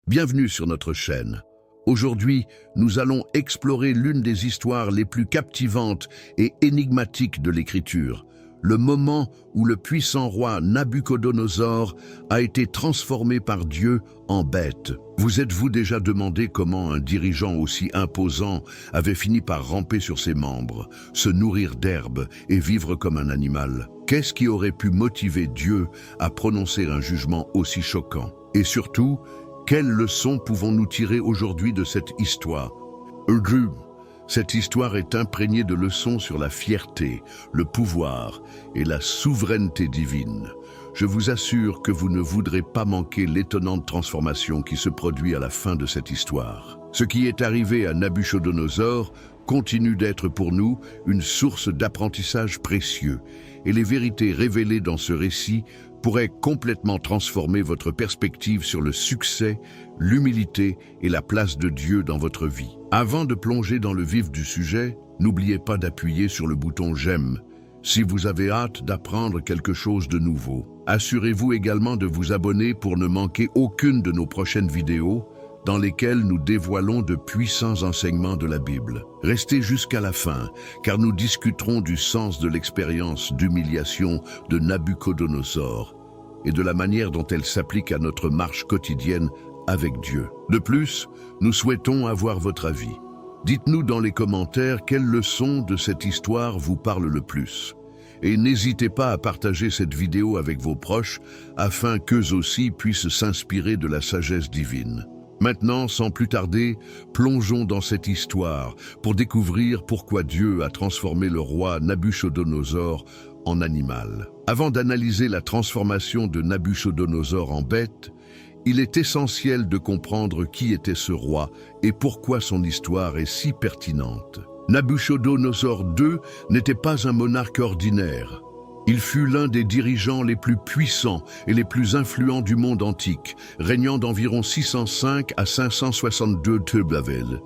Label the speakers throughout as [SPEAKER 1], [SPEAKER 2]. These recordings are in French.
[SPEAKER 1] Bienvenue sur notre chaîne. Aujourd'hui, nous allons explorer l'une des histoires les plus captivantes et énigmatiques de l'Écriture, le moment où le puissant roi Nabuchodonosor a été transformé par Dieu en bête. Vous êtes-vous déjà demandé comment un dirigeant aussi imposant avait fini par ramper sur ses membres, se nourrir d'herbe et vivre comme un animal? Qu'est-ce qui aurait pu motiver Dieu à prononcer un jugement aussi choquant? Et surtout, quelles leçons pouvons-nous tirer aujourd'hui de cette histoire? Cette histoire est imprégnée de leçons sur la fierté, le pouvoir et la souveraineté divine. Je vous assure que vous ne voudrez pas manquer l'étonnante transformation qui se produit à la fin de cette histoire. Ce qui est arrivé à Nabuchodonosor continue d'être pour nous une source d'apprentissage précieux, et les vérités révélées dans ce récit pourraient complètement transformer votre perspective sur le succès, l'humilité et la place de Dieu dans votre vie. Avant de plonger dans le vif du sujet, n'oubliez pas d'appuyer sur le bouton « J'aime » si vous avez hâte d'apprendre quelque chose de nouveau. Assurez-vous également de vous abonner pour ne manquer aucune de nos prochaines vidéos dans lesquelles nous dévoilons de puissants enseignements de la Bible. Restez jusqu'à la fin, car nous discuterons du sens de l'expérience d'humiliation de Nabuchodonosor et de la manière dont elle s'applique à notre marche quotidienne avec Dieu. De plus, nous souhaitons avoir votre avis. Dites-nous dans les commentaires quelle leçon de cette histoire vous parle le plus. Et n'hésitez pas à partager cette vidéo avec vos proches afin qu'eux aussi puissent s'inspirer de la sagesse divine. Maintenant, sans plus tarder, plongeons dans cette histoire pour découvrir pourquoi Dieu a transformé le roi Nabuchodonosor en animal. Avant d'analyser la transformation de Nabuchodonosor en bête, il est essentiel de comprendre qui était ce roi et pourquoi son histoire est si pertinente. Nabuchodonosor II n'était pas un monarque ordinaire. Il fut l'un des dirigeants les plus puissants et les plus influents du monde antique, régnant d'environ 605 à 562 Babel.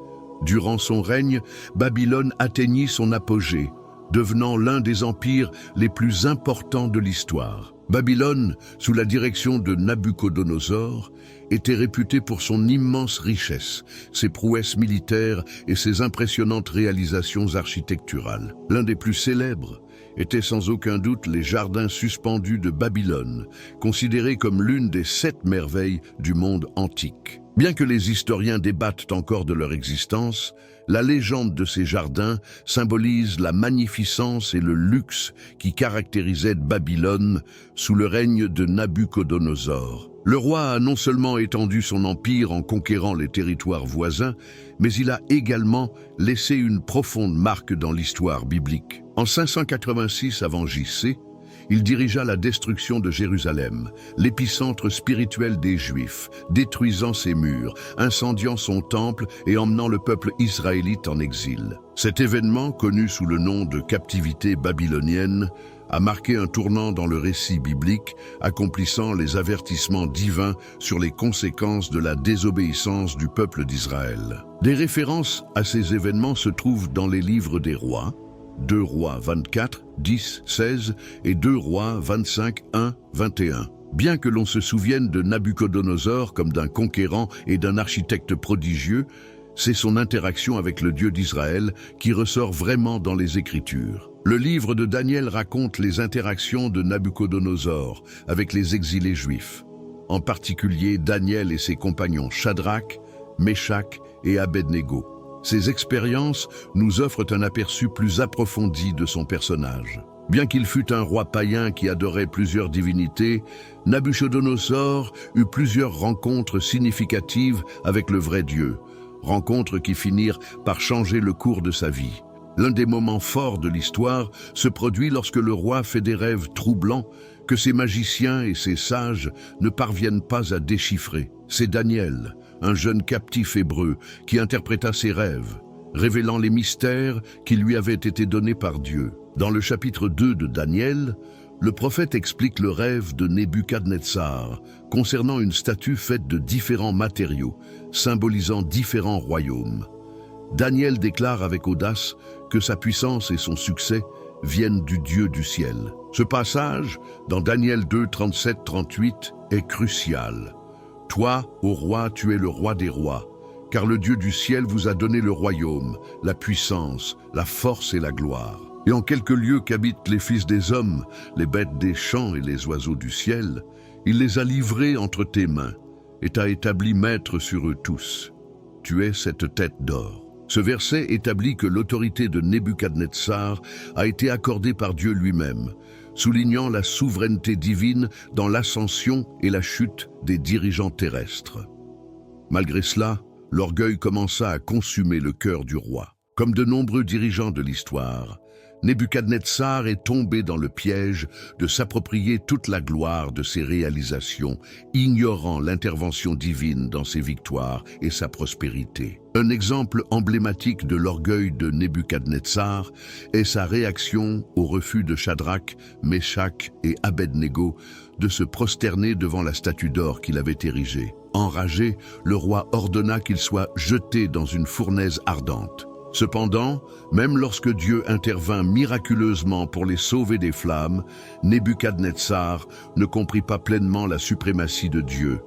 [SPEAKER 1] Durant son règne, Babylone atteignit son apogée, devenant l'un des empires les plus importants de l'histoire. Babylone, sous la direction de Nabuchodonosor, était réputée pour son immense richesse, ses prouesses militaires et ses impressionnantes réalisations architecturales. L'un des plus célèbres était sans aucun doute les jardins suspendus de Babylone, considérés comme l'une des 7 merveilles du monde antique. Bien que les historiens débattent encore de leur existence, la légende de ces jardins symbolise la magnificence et le luxe qui caractérisaient Babylone sous le règne de Nabuchodonosor. Le roi a non seulement étendu son empire en conquérant les territoires voisins, mais il a également laissé une profonde marque dans l'histoire biblique. En 586 avant J.C., il dirigea la destruction de Jérusalem, l'épicentre spirituel des Juifs, détruisant ses murs, incendiant son temple et emmenant le peuple israélite en exil. Cet événement, connu sous le nom de captivité babylonienne, a marqué un tournant dans le récit biblique, accomplissant les avertissements divins sur les conséquences de la désobéissance du peuple d'Israël. Des références à ces événements se trouvent dans les livres des rois, 2 Rois 24, 10, 16 et 2 Rois 25, 1, 21. Bien que l'on se souvienne de Nabuchodonosor comme d'un conquérant et d'un architecte prodigieux, c'est son interaction avec le Dieu d'Israël qui ressort vraiment dans les Écritures. Le livre de Daniel raconte les interactions de Nabuchodonosor avec les exilés juifs, en particulier Daniel et ses compagnons Shadrach, Meshach et Abednego. Ces expériences nous offrent un aperçu plus approfondi de son personnage. Bien qu'il fût un roi païen qui adorait plusieurs divinités, Nabuchodonosor eut plusieurs rencontres significatives avec le vrai Dieu, rencontres qui finirent par changer le cours de sa vie. L'un des moments forts de l'histoire se produit lorsque le roi fait des rêves troublants que ses magiciens et ses sages ne parviennent pas à déchiffrer. C'est Daniel, un jeune captif hébreu, qui interpréta ses rêves, révélant les mystères qui lui avaient été donnés par Dieu. Dans le chapitre 2 de Daniel, le prophète explique le rêve de Nebuchadnezzar concernant une statue faite de différents matériaux, symbolisant différents royaumes. Daniel déclare avec audace que sa puissance et son succès viennent du Dieu du ciel. Ce passage, dans Daniel 2, 37-38, est crucial. Toi, ô roi, tu es le roi des rois, car le Dieu du ciel vous a donné le royaume, la puissance, la force et la gloire. Et en quelques lieux qu'habitent les fils des hommes, les bêtes des champs et les oiseaux du ciel, il les a livrés entre tes mains et t'a établi maître sur eux tous. Tu es cette tête d'or. Ce verset établit que l'autorité de Nebuchadnezzar a été accordée par Dieu lui-même, soulignant la souveraineté divine dans l'ascension et la chute des dirigeants terrestres. Malgré cela, l'orgueil commença à consumer le cœur du roi. Comme de nombreux dirigeants de l'histoire, Nebuchadnezzar est tombé dans le piège de s'approprier toute la gloire de ses réalisations, ignorant l'intervention divine dans ses victoires et sa prospérité. Un exemple emblématique de l'orgueil de Nebuchadnezzar est sa réaction au refus de Shadrach, Meshach et Abednego de se prosterner devant la statue d'or qu'il avait érigée. Enragé, le roi ordonna qu'il soit jeté dans une fournaise ardente. Cependant, même lorsque Dieu intervint miraculeusement pour les sauver des flammes, Nebuchadnezzar ne comprit pas pleinement la suprématie de Dieu.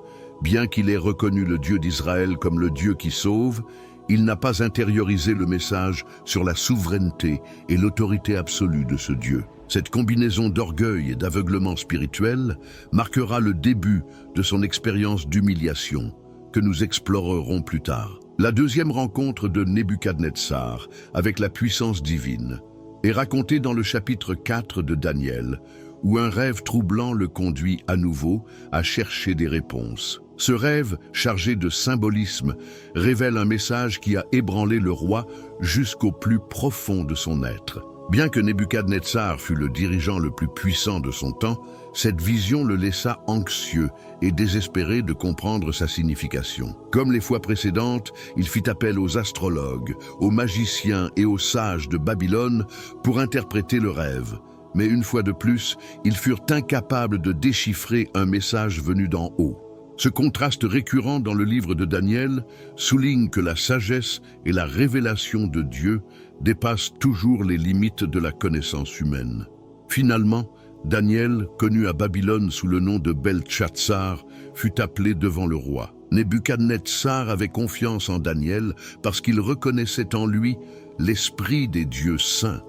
[SPEAKER 1] Bien qu'il ait reconnu le Dieu d'Israël comme le Dieu qui sauve, il n'a pas intériorisé le message sur la souveraineté et l'autorité absolue de ce Dieu. Cette combinaison d'orgueil et d'aveuglement spirituel marquera le début de son expérience d'humiliation, que nous explorerons plus tard. La deuxième rencontre de Nebuchadnezzar avec la puissance divine est racontée dans le chapitre 4 de Daniel, où un rêve troublant le conduit à nouveau à chercher des réponses. Ce rêve, chargé de symbolisme, révèle un message qui a ébranlé le roi jusqu'au plus profond de son être. Bien que Nebuchadnezzar fût le dirigeant le plus puissant de son temps, cette vision le laissa anxieux et désespéré de comprendre sa signification. Comme les fois précédentes, il fit appel aux astrologues, aux magiciens et aux sages de Babylone pour interpréter le rêve. Mais une fois de plus, ils furent incapables de déchiffrer un message venu d'en haut. Ce contraste récurrent dans le livre de Daniel souligne que la sagesse et la révélation de Dieu dépassent toujours les limites de la connaissance humaine. Finalement, Daniel, connu à Babylone sous le nom de Beltchatsar, fut appelé devant le roi. Nebuchadnezzar avait confiance en Daniel parce qu'il reconnaissait en lui l'esprit des dieux saints.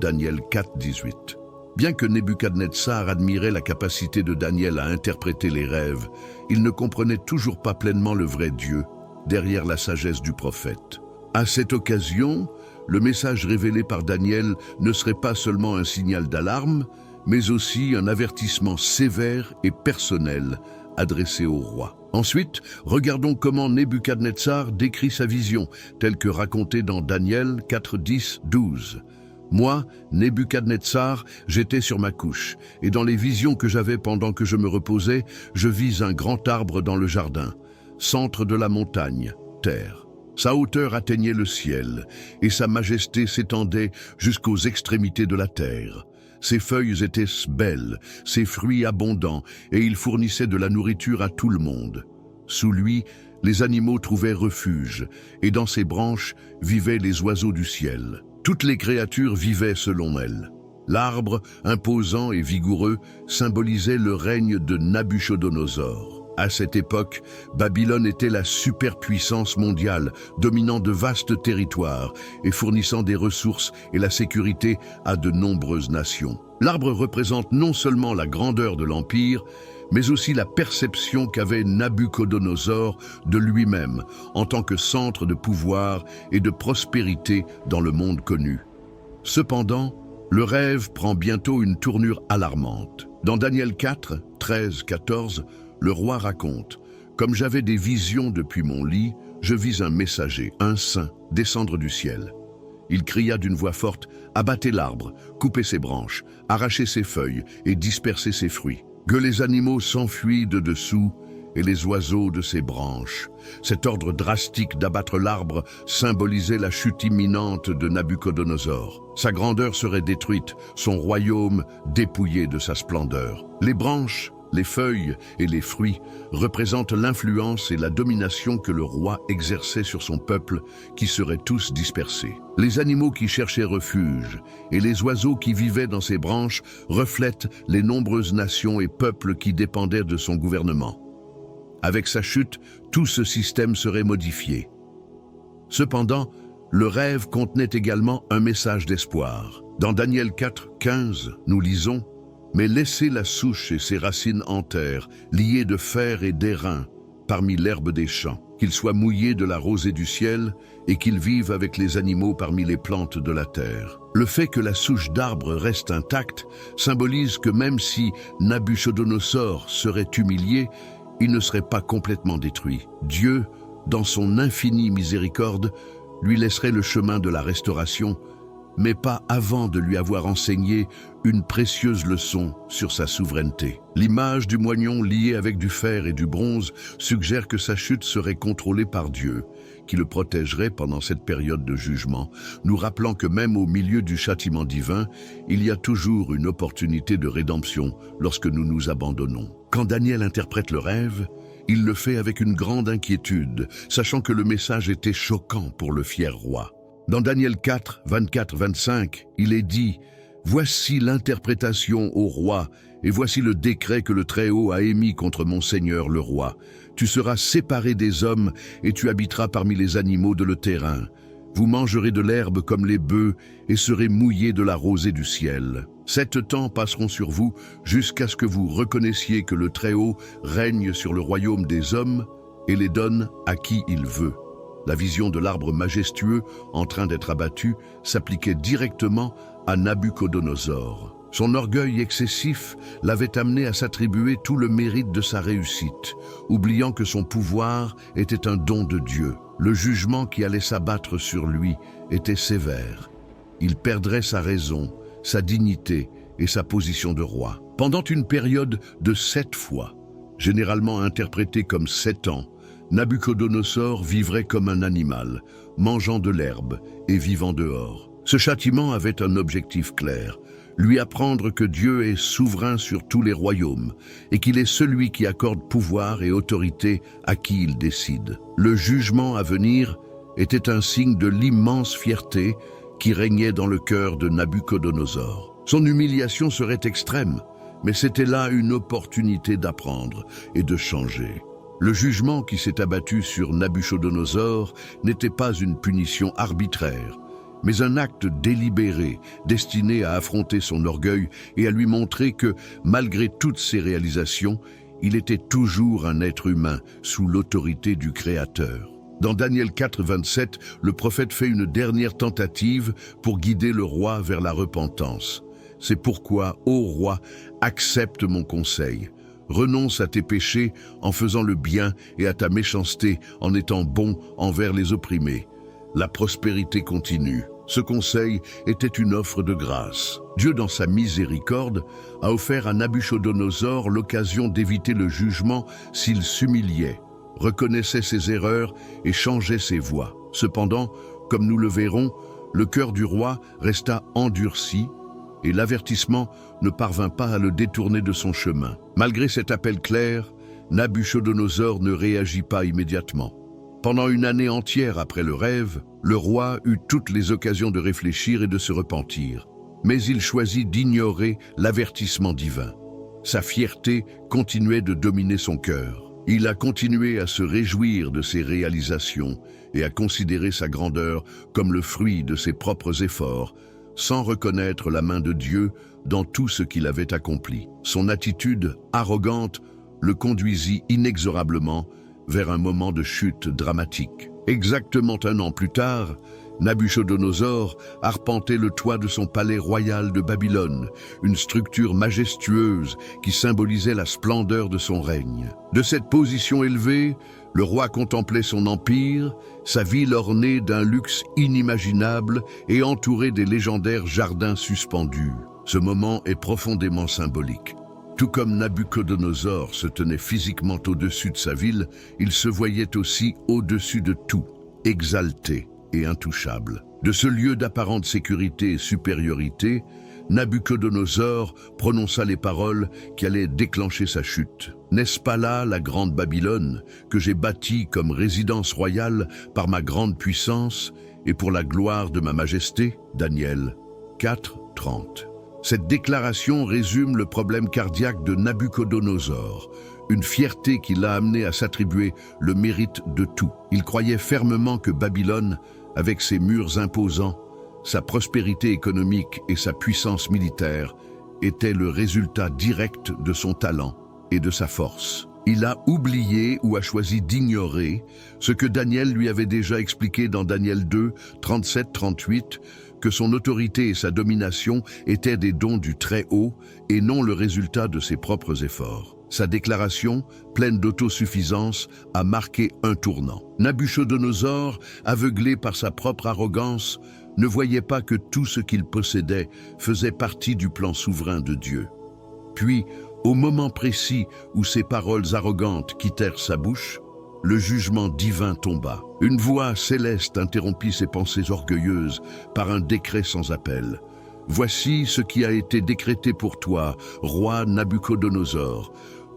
[SPEAKER 1] Daniel 4, 18. Bien que Nebuchadnezzar admirait la capacité de Daniel à interpréter les rêves, il ne comprenait toujours pas pleinement le vrai Dieu, derrière la sagesse du prophète. À cette occasion, le message révélé par Daniel ne serait pas seulement un signal d'alarme, mais aussi un avertissement sévère et personnel adressé au roi. Ensuite, regardons comment Nebuchadnezzar décrit sa vision, telle que racontée dans Daniel 4, 10, 12. Moi, Nebuchadnezzar, j'étais sur ma couche, et dans les visions que j'avais pendant que je me reposais, je vis un grand arbre dans le jardin, centre de la montagne, terre. Sa hauteur atteignait le ciel, et sa majesté s'étendait jusqu'aux extrémités de la terre. Ses feuilles étaient belles, ses fruits abondants, et il fournissait de la nourriture à tout le monde. Sous lui, les animaux trouvaient refuge, et dans ses branches vivaient les oiseaux du ciel. Toutes les créatures vivaient selon elle. L'arbre, imposant et vigoureux, symbolisait le règne de Nabuchodonosor. À cette époque, Babylone était la superpuissance mondiale, dominant de vastes territoires et fournissant des ressources et la sécurité à de nombreuses nations. L'arbre représente non seulement la grandeur de l'Empire, mais aussi la perception qu'avait Nabuchodonosor de lui-même en tant que centre de pouvoir et de prospérité dans le monde connu. Cependant, le rêve prend bientôt une tournure alarmante. Dans Daniel 4, 13, 14, le roi raconte « Comme j'avais des visions depuis mon lit, je vis un messager, un saint, descendre du ciel. Il cria d'une voix forte « Abattez l'arbre, coupez ses branches, arrachez ses feuilles et dispersez ses fruits. Que les animaux s'enfuient de dessous et les oiseaux de ses branches. » Cet ordre drastique d'abattre l'arbre symbolisait la chute imminente de Nabuchodonosor. Sa grandeur serait détruite, son royaume dépouillé de sa splendeur. Les branches, les feuilles et les fruits représentent l'influence et la domination que le roi exerçait sur son peuple, qui seraient tous dispersés. Les animaux qui cherchaient refuge et les oiseaux qui vivaient dans ses branches reflètent les nombreuses nations et peuples qui dépendaient de son gouvernement. Avec sa chute, tout ce système serait modifié. Cependant, le rêve contenait également un message d'espoir. Dans Daniel 4, 15, nous lisons « Mais laissez la souche et ses racines en terre, liées de fer et d'airain, parmi l'herbe des champs, qu'il soit mouillé de la rosée du ciel et qu'il vive avec les animaux parmi les plantes de la terre. » Le fait que la souche d'arbre reste intacte symbolise que même si Nabuchodonosor serait humilié, il ne serait pas complètement détruit. Dieu, dans son infinie miséricorde, lui laisserait le chemin de la restauration, mais pas avant de lui avoir enseigné une précieuse leçon sur sa souveraineté. L'image du moignon lié avec du fer et du bronze suggère que sa chute serait contrôlée par Dieu, qui le protégerait pendant cette période de jugement, nous rappelant que même au milieu du châtiment divin, il y a toujours une opportunité de rédemption lorsque nous nous abandonnons. Quand Daniel interprète le rêve, il le fait avec une grande inquiétude, sachant que le message était choquant pour le fier roi. Dans Daniel 4, 24-25, il est dit « Voici l'interprétation au roi, et voici le décret que le Très-Haut a émis contre mon Seigneur le roi. Tu seras séparé des hommes, et tu habiteras parmi les animaux de le terrain. Vous mangerez de l'herbe comme les bœufs, et serez mouillés de la rosée du ciel. 7 temps passeront sur vous, jusqu'à ce que vous reconnaissiez que le Très-Haut règne sur le royaume des hommes, et les donne à qui il veut. » La vision de l'arbre majestueux en train d'être abattu s'appliquait directement à Nabuchodonosor. Son orgueil excessif l'avait amené à s'attribuer tout le mérite de sa réussite, oubliant que son pouvoir était un don de Dieu. Le jugement qui allait s'abattre sur lui était sévère. Il perdrait sa raison, sa dignité et sa position de roi. Pendant une période de 7 fois, généralement interprétée comme 7 ans, Nabuchodonosor vivrait comme un animal, mangeant de l'herbe et vivant dehors. Ce châtiment avait un objectif clair, lui apprendre que Dieu est souverain sur tous les royaumes et qu'il est celui qui accorde pouvoir et autorité à qui il décide. Le jugement à venir était un signe de l'immense fierté qui régnait dans le cœur de Nabuchodonosor. Son humiliation serait extrême, mais c'était là une opportunité d'apprendre et de changer. Le jugement qui s'est abattu sur Nabuchodonosor n'était pas une punition arbitraire, mais un acte délibéré, destiné à affronter son orgueil et à lui montrer que, malgré toutes ses réalisations, il était toujours un être humain sous l'autorité du Créateur. Dans Daniel 4, 27, le prophète fait une dernière tentative pour guider le roi vers la repentance. C'est pourquoi, ô roi, accepte mon conseil. Renonce à tes péchés en faisant le bien et à ta méchanceté en étant bon envers les opprimés. La prospérité continue. Ce conseil était une offre de grâce. Dieu, dans sa miséricorde, a offert à Nabuchodonosor l'occasion d'éviter le jugement s'il s'humiliait, reconnaissait ses erreurs et changeait ses voies. Cependant, comme nous le verrons, le cœur du roi resta endurci et l'avertissement ne parvint pas à le détourner de son chemin. Malgré cet appel clair, Nabuchodonosor ne réagit pas immédiatement. Pendant une année entière après le rêve, le roi eut toutes les occasions de réfléchir et de se repentir. Mais il choisit d'ignorer l'avertissement divin. Sa fierté continuait de dominer son cœur. Il a continué à se réjouir de ses réalisations et à considérer sa grandeur comme le fruit de ses propres efforts, sans reconnaître la main de Dieu dans tout ce qu'il avait accompli. Son attitude arrogante le conduisit inexorablement vers un moment de chute dramatique. Exactement 1 an plus tard, Nabuchodonosor arpentait le toit de son palais royal de Babylone, une structure majestueuse qui symbolisait la splendeur de son règne. De cette position élevée, le roi contemplait son empire, sa ville ornée d'un luxe inimaginable et entourée des légendaires jardins suspendus. Ce moment est profondément symbolique. Tout comme Nabuchodonosor se tenait physiquement au-dessus de sa ville, il se voyait aussi au-dessus de tout, exalté et intouchable. De ce lieu d'apparente sécurité et supériorité, Nabuchodonosor prononça les paroles qui allaient déclencher sa chute. « N'est-ce pas là la grande Babylone que j'ai bâtie comme résidence royale par ma grande puissance et pour la gloire de ma majesté » Daniel 4, 30. Cette déclaration résume le problème cardiaque de Nabuchodonosor, une fierté qui l'a amené à s'attribuer le mérite de tout. Il croyait fermement que Babylone, avec ses murs imposants, sa prospérité économique et sa puissance militaire, était le résultat direct de son talent et de sa force. Il a oublié ou a choisi d'ignorer ce que Daniel lui avait déjà expliqué dans Daniel 2, 37-38, que son autorité et sa domination étaient des dons du Très-Haut et non le résultat de ses propres efforts. Sa déclaration, pleine d'autosuffisance, a marqué un tournant. Nabuchodonosor, aveuglé par sa propre arrogance, ne voyait pas que tout ce qu'il possédait faisait partie du plan souverain de Dieu. Puis, au moment précis où ces paroles arrogantes quittèrent sa bouche, le jugement divin tomba. Une voix céleste interrompit ses pensées orgueilleuses par un décret sans appel. « Voici ce qui a été décrété pour toi, roi Nabuchodonosor.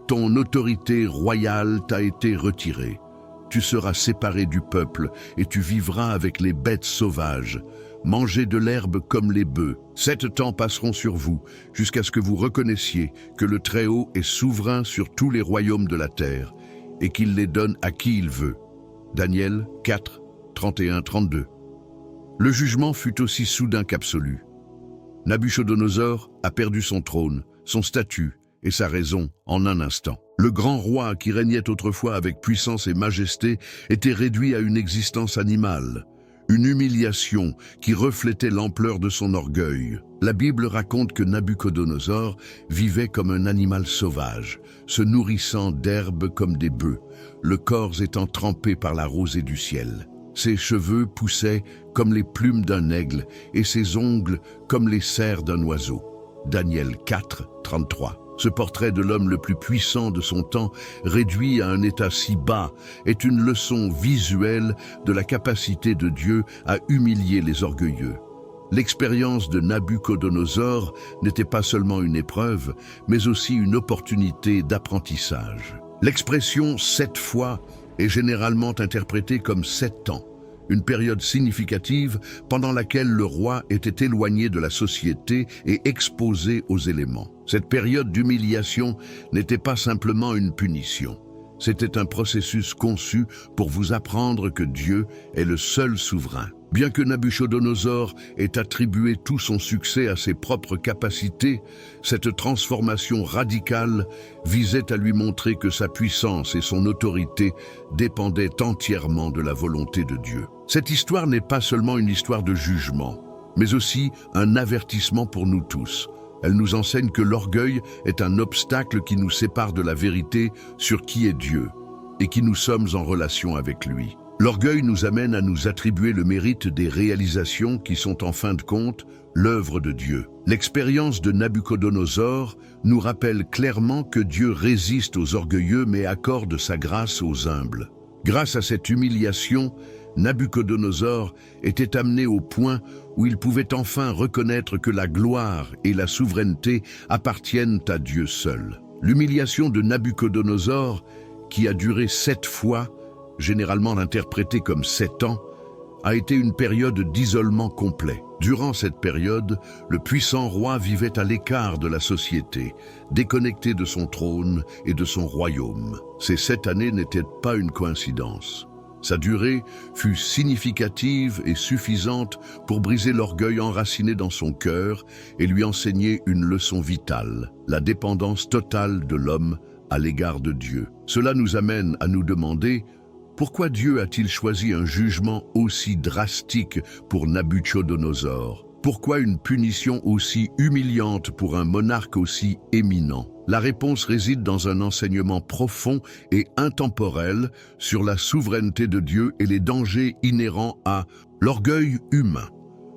[SPEAKER 1] Ton autorité royale t'a été retirée. Tu seras séparé du peuple et tu vivras avec les bêtes sauvages. Mangez de l'herbe comme les bœufs. 7 temps passeront sur vous, jusqu'à ce que vous reconnaissiez que le Très-Haut est souverain sur tous les royaumes de la terre, et qu'il les donne à qui il veut. » Daniel 4, 31-32. Le jugement fut aussi soudain qu'absolu. Nabuchodonosor a perdu son trône, son statut et sa raison en un instant. Le grand roi qui régnait autrefois avec puissance et majesté était réduit à une existence animale, une humiliation qui reflétait l'ampleur de son orgueil. La Bible raconte que Nabuchodonosor vivait comme un animal sauvage, se nourrissant d'herbes comme des bœufs, le corps étant trempé par la rosée du ciel. Ses cheveux poussaient comme les plumes d'un aigle et ses ongles comme les serres d'un oiseau. Daniel 4, 33. Ce portrait de l'homme le plus puissant de son temps, réduit à un état si bas, est une leçon visuelle de la capacité de Dieu à humilier les orgueilleux. L'expérience de Nabuchodonosor n'était pas seulement une épreuve, mais aussi une opportunité d'apprentissage. L'expression « 7 fois » est généralement interprétée comme 7 ans, une période significative pendant laquelle le roi était éloigné de la société et exposé aux éléments. Cette période d'humiliation n'était pas simplement une punition. C'était un processus conçu pour vous apprendre que Dieu est le seul souverain. Bien que Nabuchodonosor ait attribué tout son succès à ses propres capacités, cette transformation radicale visait à lui montrer que sa puissance et son autorité dépendaient entièrement de la volonté de Dieu. Cette histoire n'est pas seulement une histoire de jugement, mais aussi un avertissement pour nous tous. Elle nous enseigne que l'orgueil est un obstacle qui nous sépare de la vérité sur qui est Dieu et qui nous sommes en relation avec lui. L'orgueil nous amène à nous attribuer le mérite des réalisations qui sont en fin de compte l'œuvre de Dieu. L'expérience de Nabuchodonosor nous rappelle clairement que Dieu résiste aux orgueilleux mais accorde sa grâce aux humbles. Grâce à cette humiliation, Nabuchodonosor était amené au point où il pouvait enfin reconnaître que la gloire et la souveraineté appartiennent à Dieu seul. L'humiliation de Nabuchodonosor, qui a duré 7 fois, généralement interprétée comme 7 ans, a été une période d'isolement complet. Durant cette période, le puissant roi vivait à l'écart de la société, déconnecté de son trône et de son royaume. Ces 7 années n'étaient pas une coïncidence. Sa durée fut significative et suffisante pour briser l'orgueil enraciné dans son cœur et lui enseigner une leçon vitale, la dépendance totale de l'homme à l'égard de Dieu. Cela nous amène à nous demander: pourquoi Dieu a-t-il choisi un jugement aussi drastique pour Nabuchodonosor? Pourquoi une punition aussi humiliante pour un monarque aussi éminent? La réponse réside dans un enseignement profond et intemporel sur la souveraineté de Dieu et les dangers inhérents à l'orgueil humain.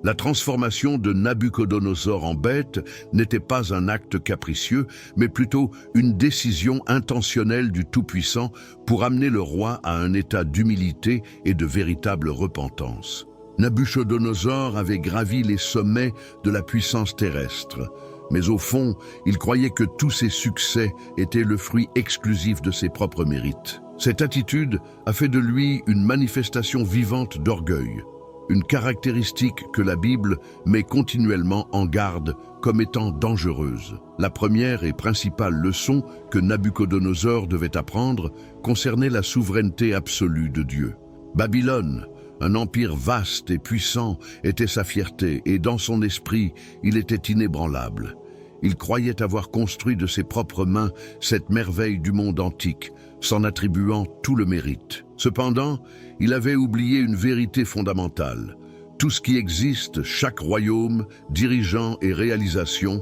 [SPEAKER 1] La transformation de Nabuchodonosor en bête n'était pas un acte capricieux, mais plutôt une décision intentionnelle du Tout-Puissant pour amener le roi à un état d'humilité et de véritable repentance. Nabuchodonosor avait gravi les sommets de la puissance terrestre, mais au fond, il croyait que tous ses succès étaient le fruit exclusif de ses propres mérites. Cette attitude a fait de lui une manifestation vivante d'orgueil. une caractéristique que la Bible met continuellement en garde comme étant dangereuse. La première et principale leçon que Nabuchodonosor devait apprendre concernait la souveraineté absolue de Dieu. Babylone, un empire vaste et puissant, était sa fierté et dans son esprit, il était inébranlable. Il croyait avoir construit de ses propres mains cette merveille du monde antique, s'en attribuant tout le mérite. Cependant, il avait oublié une vérité fondamentale. Tout ce qui existe, chaque royaume, dirigeant et réalisation,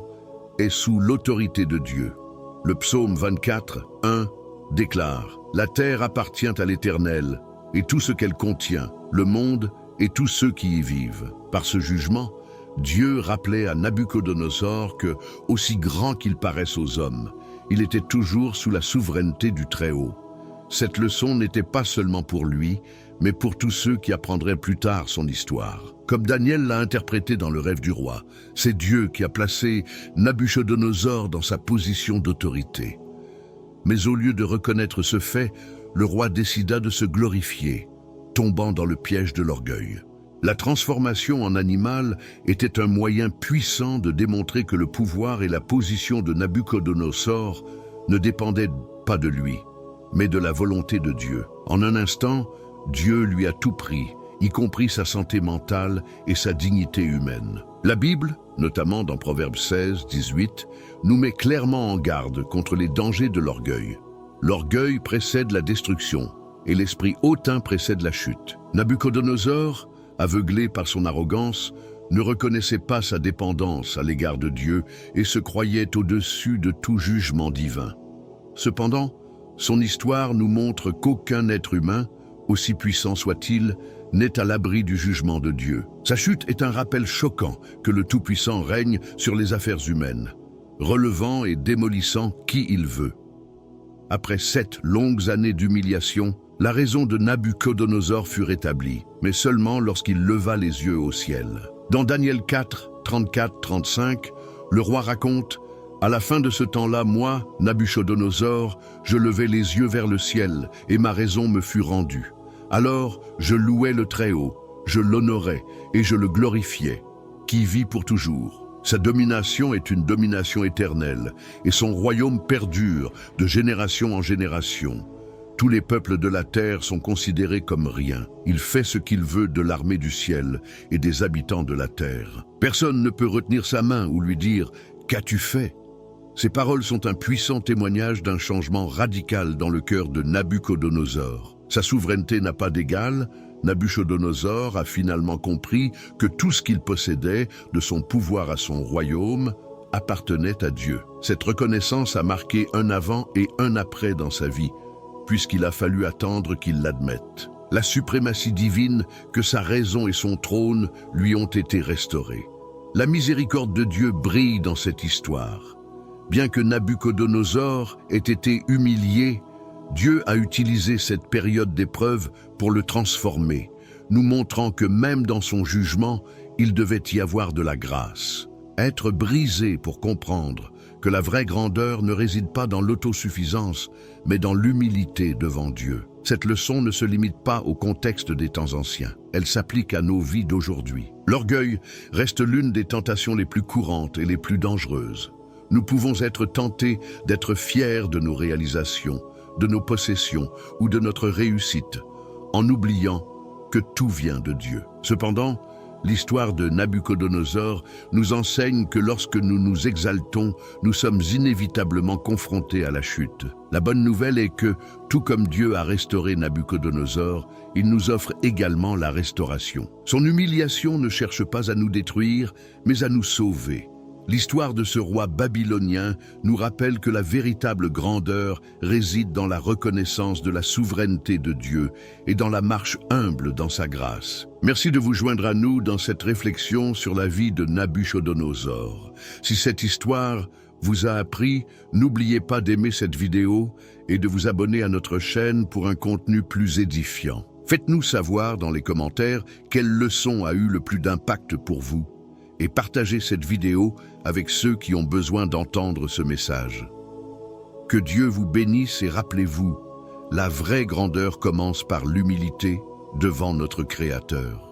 [SPEAKER 1] est sous l'autorité de Dieu. Le psaume 24, 1 déclare « La terre appartient à l'Éternel, et tout ce qu'elle contient, le monde et tous ceux qui y vivent. » Par ce jugement, Dieu rappelait à Nabuchodonosor que, aussi grand qu'il paraisse aux hommes, il était toujours sous la souveraineté du Très-Haut. Cette leçon n'était pas seulement pour lui, mais pour tous ceux qui apprendraient plus tard son histoire. Comme Daniel l'a interprété dans le rêve du roi, c'est Dieu qui a placé Nabuchodonosor dans sa position d'autorité. Mais au lieu de reconnaître ce fait, le roi décida de se glorifier, tombant dans le piège de l'orgueil. La transformation en animal était un moyen puissant de démontrer que le pouvoir et la position de Nabuchodonosor ne dépendaient pas de lui, mais de la volonté de Dieu. En un instant, Dieu lui a tout pris, y compris sa santé mentale et sa dignité humaine. La Bible, notamment dans Proverbes 16, 18, nous met clairement en garde contre les dangers de l'orgueil. L'orgueil précède la destruction et l'esprit hautain précède la chute. Nabuchodonosor, aveuglé par son arrogance, ne reconnaissait pas sa dépendance à l'égard de Dieu et se croyait au-dessus de tout jugement divin. Cependant, son histoire nous montre qu'aucun être humain, aussi puissant soit-il, n'est à l'abri du jugement de Dieu. Sa chute est un rappel choquant que le Tout-Puissant règne sur les affaires humaines, relevant et démolissant qui il veut. Après 7 longues années d'humiliation, la raison de Nabuchodonosor fut rétablie, mais seulement lorsqu'il leva les yeux au ciel. Dans Daniel 4, 34-35, le roi raconte « À la fin de ce temps-là, moi, Nabuchodonosor, je levai les yeux vers le ciel, et ma raison me fut rendue. Alors je louai le Très-Haut, je l'honorais et je le glorifiais, qui vit pour toujours. Sa domination est une domination éternelle, et son royaume perdure de génération en génération. Tous les peuples de la terre sont considérés comme rien. Il fait ce qu'il veut de l'armée du ciel et des habitants de la terre. Personne ne peut retenir sa main ou lui dire « Qu'as-tu fait ?» Ces paroles sont un puissant témoignage d'un changement radical dans le cœur de Nabuchodonosor. Sa souveraineté n'a pas d'égal. Nabuchodonosor a finalement compris que tout ce qu'il possédait, de son pouvoir à son royaume, appartenait à Dieu. Cette reconnaissance a marqué un avant et un après dans sa vie, puisqu'il a fallu attendre qu'il l'admette. La suprématie divine, que sa raison et son trône lui ont été restaurés. La miséricorde de Dieu brille dans cette histoire. Bien que Nabuchodonosor ait été humilié, Dieu a utilisé cette période d'épreuve pour le transformer, nous montrant que même dans son jugement, il devait y avoir de la grâce. Être brisé pour comprendre que la vraie grandeur ne réside pas dans l'autosuffisance, mais dans l'humilité devant Dieu. Cette leçon ne se limite pas au contexte des temps anciens. Elle s'applique à nos vies d'aujourd'hui. L'orgueil reste l'une des tentations les plus courantes et les plus dangereuses. Nous pouvons être tentés d'être fiers de nos réalisations, de nos possessions ou de notre réussite, en oubliant que tout vient de Dieu. Cependant, l'histoire de Nabuchodonosor nous enseigne que lorsque nous nous exaltons, nous sommes inévitablement confrontés à la chute. La bonne nouvelle est que, tout comme Dieu a restauré Nabuchodonosor, il nous offre également la restauration. Son humiliation ne cherche pas à nous détruire, mais à nous sauver. L'histoire de ce roi babylonien nous rappelle que la véritable grandeur réside dans la reconnaissance de la souveraineté de Dieu et dans la marche humble dans sa grâce. Merci de vous joindre à nous dans cette réflexion sur la vie de Nabuchodonosor. Si cette histoire vous a appris, n'oubliez pas d'aimer cette vidéo et de vous abonner à notre chaîne pour un contenu plus édifiant. Faites-nous savoir dans les commentaires quelle leçon a eu le plus d'impact pour vous et partagez cette vidéo avec ceux qui ont besoin d'entendre ce message. Que Dieu vous bénisse et rappelez-vous, la vraie grandeur commence par l'humilité devant notre Créateur.